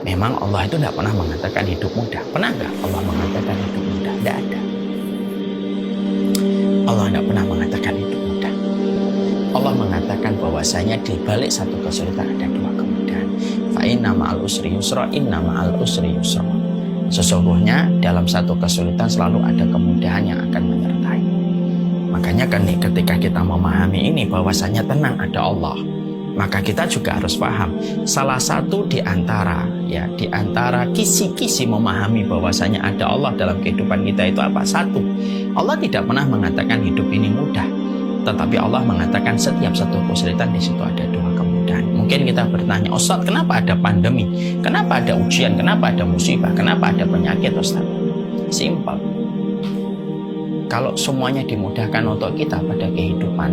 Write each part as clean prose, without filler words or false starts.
Memang Allah itu tidak pernah mengatakan hidup mudah. Pernah nggak Allah mengatakan hidup mudah? Tidak ada. Allah tidak pernah mengatakan hidup mudah. Allah mengatakan bahwasanya di balik satu kesulitan ada dua kemudahan. Fa inna ma'al usri yusra, inna ma'al usri yusra. Sesungguhnya dalam satu kesulitan selalu ada kemudahan yang akan menyertai. Makanya kan ketika kita memahami ini bahwasanya tenang ada Allah, maka kita juga harus paham salah satu di antara kisi-kisi memahami bahwasanya ada Allah dalam kehidupan kita itu apa? Satu, Allah tidak pernah mengatakan hidup ini mudah, tetapi Allah mengatakan setiap satu kesulitan di situ ada dua kemudahan. Mungkin kita bertanya, Ustaz, kenapa ada pandemi? Kenapa ada ujian? Kenapa ada musibah? Kenapa ada penyakit, Ustaz? Simpel. Kalau semuanya dimudahkan untuk kita pada kehidupan,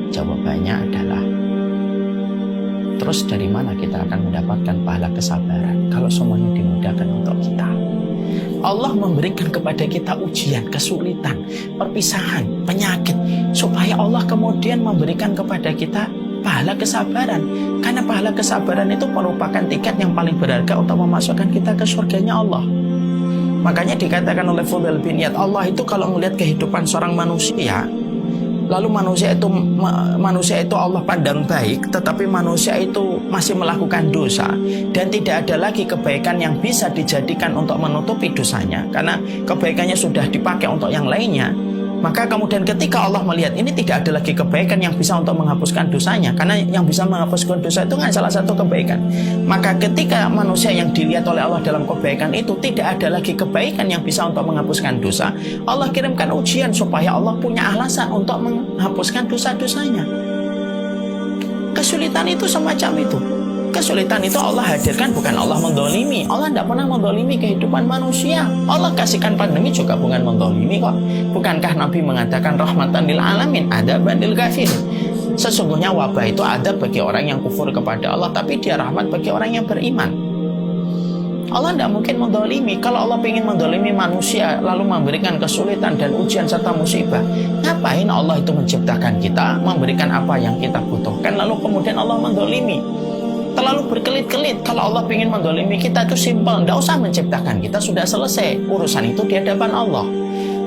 jawabannya adalah terus dari mana kita akan mendapatkan pahala kesabaran kalau semuanya dimudahkan untuk kita? Allah memberikan kepada kita ujian, kesulitan, perpisahan, penyakit, supaya Allah kemudian memberikan kepada kita pahala kesabaran. Karena pahala kesabaran itu merupakan tiket yang paling berharga untuk memasukkan kita ke surganya Allah. Makanya dikatakan oleh Fudail bin Iyad, Allah itu kalau melihat kehidupan seorang manusia, lalu manusia itu Allah pandang baik, tetapi manusia itu masih melakukan dosa dan tidak ada lagi kebaikan yang bisa dijadikan untuk menutupi dosanya, karena kebaikannya sudah dipakai untuk yang lainnya. Maka kemudian ketika Allah melihat ini tidak ada lagi kebaikan yang bisa untuk menghapuskan dosanya, karena yang bisa menghapuskan dosa itu kan salah satu kebaikan. Maka ketika manusia yang dilihat oleh Allah dalam kebaikan itu tidak ada lagi kebaikan yang bisa untuk menghapuskan dosa, Allah kirimkan ujian supaya Allah punya alasan untuk menghapuskan dosa-dosanya. Kesulitan itu semacam itu. Kesulitan itu Allah hadirkan, bukan Allah mendolimi. Allah tidak pernah mendolimi kehidupan manusia. Allah kasihkan pandemi juga bukan mendolimi kok. Bukankah Nabi mengatakan rahmatan lil alamin, adaban lil kafirin? Sesungguhnya wabah itu ada bagi orang yang kufur kepada Allah, tapi dia rahmat bagi orang yang beriman. Allah tidak mungkin mendolimi. Kalau Allah ingin mendolimi manusia lalu memberikan kesulitan dan ujian serta musibah, ngapain Allah itu menciptakan kita, memberikan apa yang kita butuhkan, lalu kemudian Allah mendolimi? Terlalu berkelit-kelit. Kalau Allah ingin mendolimi kita itu simpel, tidak usah menciptakan kita, sudah selesai urusan itu di hadapan Allah.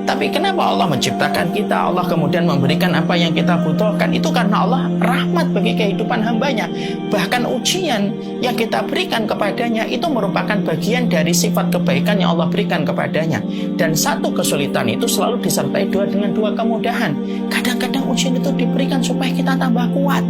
Tapi kenapa Allah menciptakan kita, Allah kemudian memberikan apa yang kita butuhkan? Itu karena Allah rahmat bagi kehidupan hambanya. Bahkan ujian yang kita berikan kepadanya itu merupakan bagian dari sifat kebaikan yang Allah berikan kepadanya. Dan satu kesulitan itu selalu disertai dengan dua kemudahan. Kadang-kadang ujian itu diberikan supaya kita tambah kuat.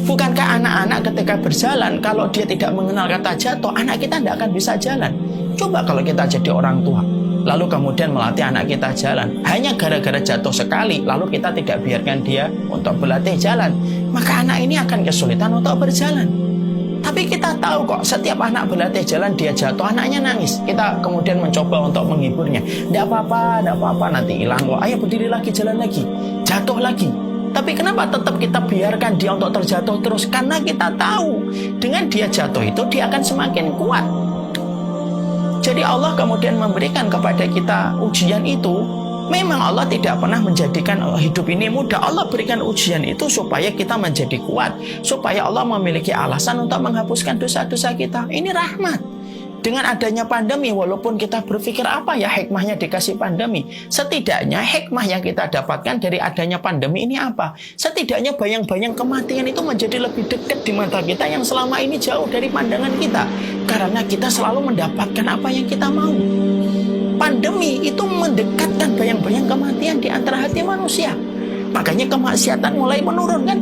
Bukankah anak-anak ketika berjalan, kalau dia tidak mengenal kata jatuh, anak kita tidak akan bisa jalan. Coba kalau kita jadi orang tua, lalu kemudian melatih anak kita jalan, hanya gara-gara jatuh sekali, lalu kita tidak biarkan dia untuk berlatih jalan, maka anak ini akan kesulitan untuk berjalan. Tapi kita tahu kok, setiap anak berlatih jalan, dia jatuh, anaknya nangis. Kita kemudian mencoba untuk menghiburnya. Tidak apa-apa, nanti hilang kok. Ayo berdiri lagi, jalan lagi, jatuh lagi. Tapi kenapa tetap kita biarkan dia untuk terjatuh terus? Karena kita tahu dengan dia jatuh itu dia akan semakin kuat. Jadi Allah kemudian memberikan kepada kita ujian itu. Memang Allah tidak pernah menjadikan hidup ini mudah. Allah berikan ujian itu supaya kita menjadi kuat, supaya Allah memiliki alasan untuk menghapuskan dosa-dosa kita. Ini rahmat. Dengan adanya pandemi, walaupun kita berpikir apa ya hikmahnya dikasih pandemi, setidaknya hikmah yang kita dapatkan dari adanya pandemi ini apa? Setidaknya bayang-bayang kematian itu menjadi lebih dekat di mata kita yang selama ini jauh dari pandangan kita. Karena kita selalu mendapatkan apa yang kita mau. Pandemi itu mendekatkan bayang-bayang kematian di antara hati manusia. Makanya kemaksiatan mulai menurun kan?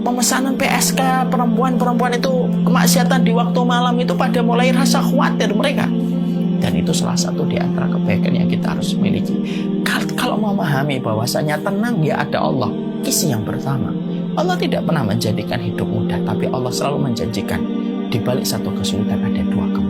Pemesanan PSK perempuan-perempuan itu kemaksiatan di waktu malam itu pada mulai rasa khawatir mereka. Dan itu salah satu di antara kebaikan yang kita harus miliki. Kalau memahami bahwasanya tenang ya ada Allah, kisi yang pertama, Allah tidak pernah menjadikan hidup mudah, tapi Allah selalu menjanjikan di balik satu kesulitan ada dua kemudahan.